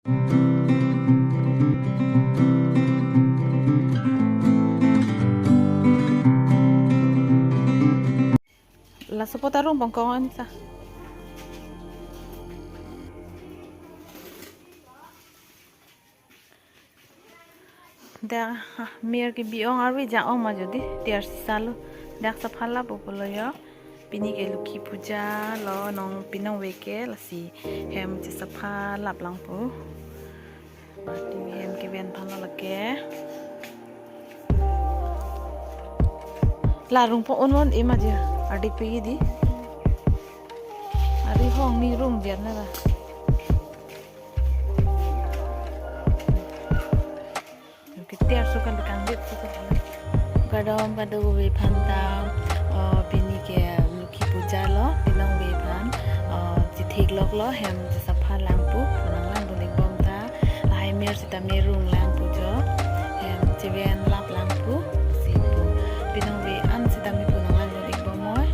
La sopo tarong bangkongan sa. Dah mir ki biong arwi jaong ma jodi tiar sisalu dak saphala popolo yo pini ke luki puja lo nong pinong weke lasi hem ci sapha lap lang pu pati hem ke ben phano lake la rung po on ima dia adik pe di ari hong ni rung dia na la tiar sukan dekan dit kadom kado we phanta pini ke luki puja lo pinong we phan ji thik lok lo hem ji sapha lang pu nang lang do ning bom ta lai mer sita merung lang pu jo hem ji ven lap lang pu si pu pinong we an sita mi pu nang lang do ning bom moi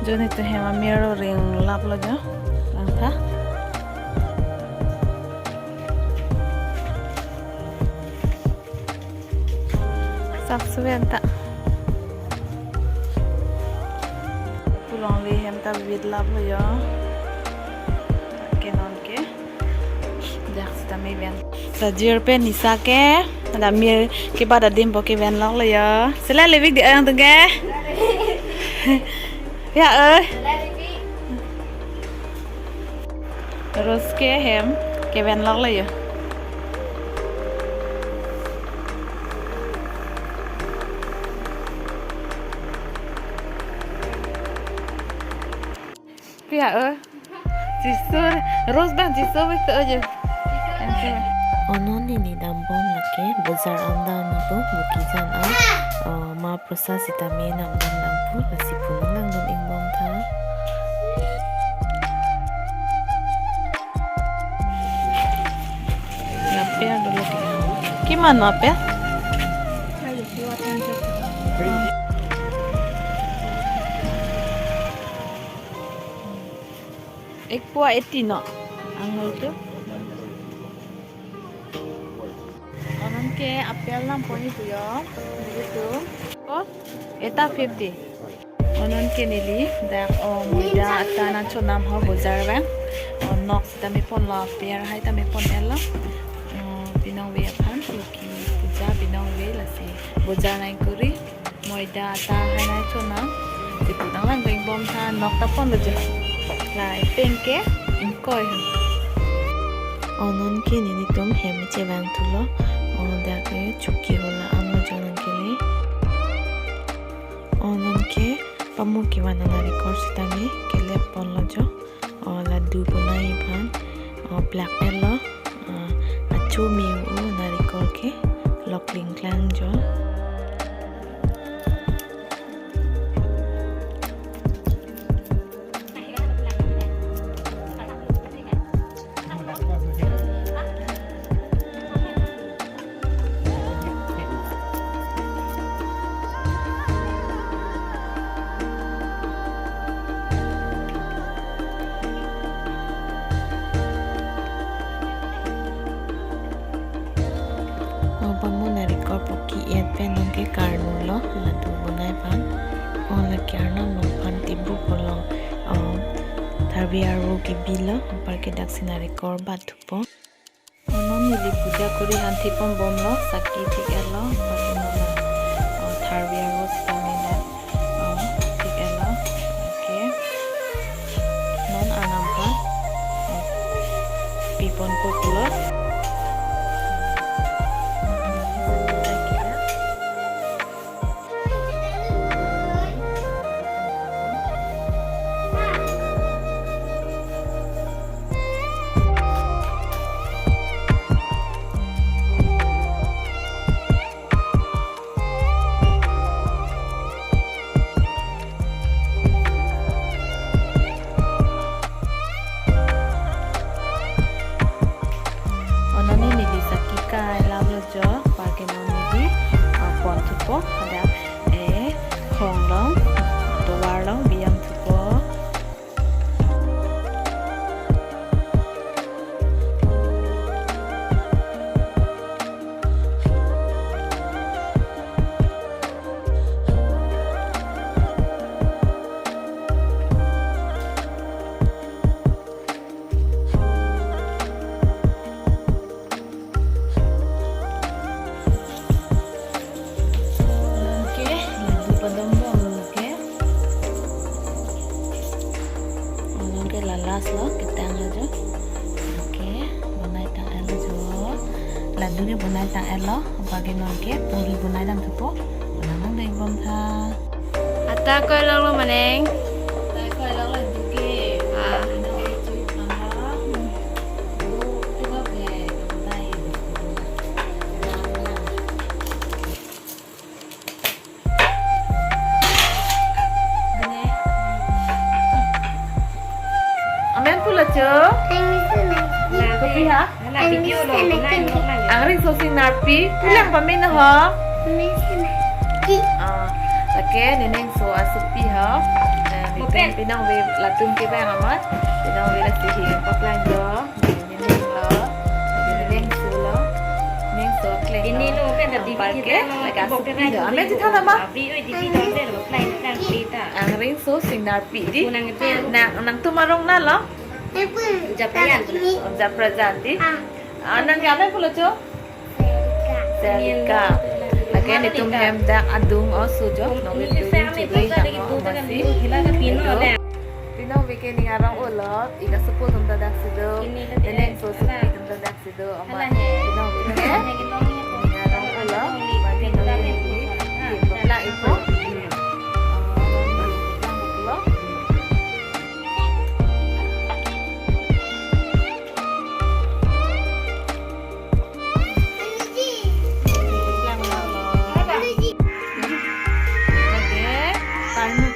jo ni to hem mer ring lap lo jo lang tha sắp xuyên ta pulang li hem ta vid lab lo yo ke non ke dak sta me ven sa jir pe ni sa ke da mir ke ba da dim bo ke ven lok lo yo sela le vik di ang tu ke ya ơi terus ke hem ke ven lok lo yo Pia ơi, chỉ sơ rose bang chỉ sơ với tớ chứ. Onon ini dambong lake bazar anda ni bo bukizan a ma prosesi tame nak dan pu lasi pulang lang dun ing bom tha Nape dulu ke. Gimana nape? Ek puak eti nak angul tu. Orang ke apel nam poni tu yo, begitu. Oh, eta 50. Orang ke nili dak muda tanah conam ho bozar bang. Nok tami pon la per hai tami pon ella. Pinong we aphan luki puja pinong we lasi bozar nai kuri. Moida ta hai nai conam. Tipu tang lang going bom tha nok ta pon lo je. Lại bên kế coi onon ke ni tum hem che bang thulo da ke chukki hola amma janan ke li onon ke pamu ki wana na record sitami ke le pon lo jo la du bunai phan black elo achu mi u na record ke lokling klang jo pamu na record poki et pen ke karnu lo la du bunai pan la kyarna no pan tibu polo tharbiar ro ke bila par ke daksina record ba thupo onon nili puja kuri hanthi pom bom lo sakki thik elo barino la tharbiya ro stamina thik elo ke non anam pa pipon ko kulo ada khong long to war long biam thupo ladu dia bunai tang elo bagi nongke puri bunai dang tupo nang dai bom tha ata koi long lo maneng dai koi long la duke Amen pula ce kopi ha Là video rồi, hôm nay nó này. ang ring so sing narpi pulang pa min ha lake neneng so asupi ha ni pinang we la tum ke bang amat pinang we la sihi pa plan jo neneng lo neneng so lo neneng so klek Ini lo kan tadi ke like asupi ha ame ti thana ma Video di video đây là play đang đi ta. ang ring so sing narpi di Kunang itu nang tu marong na lo Japayan tu. Japrajanti nang gamen pula jo Selika lagi ni tum hem dak adung osu jo no we tu chibri tang o masi pino we ke ni arang ulot ika supu tum da dak sido neneng so supi tum da dak sido ama pino we ke ni arang ulot bagi no we ni la ipo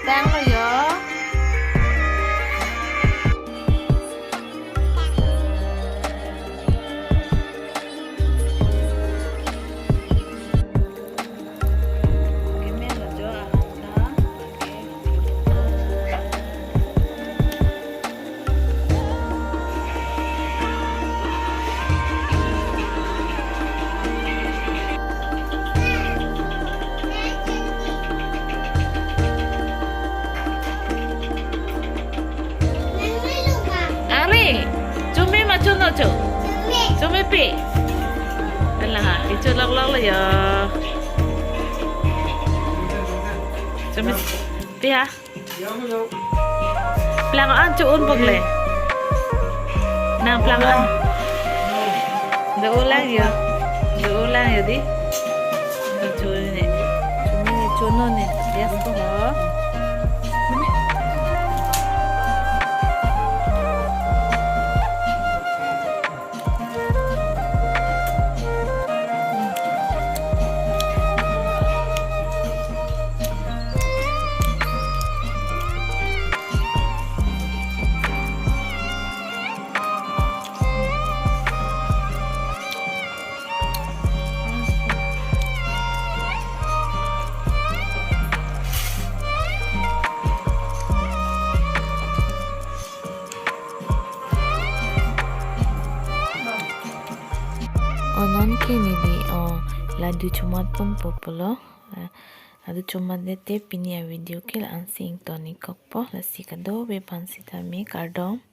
Tang lo yo. Kemen lo jo ah. Ari, cumi macam mana tu? Cumi pi. Alah, itu lok-lok lah ya. Cumi pi ha. Pelangan cuun boleh. Nang pelangan. Ulang ya. Ulang ya di. Cuun ni. Cumi cuno ni. Dia semua. Onon kini di ladu cumat pun popular. Ladu cumat dete pinia video ke ansing toni kokpo lasi kado be pansita mi kardom.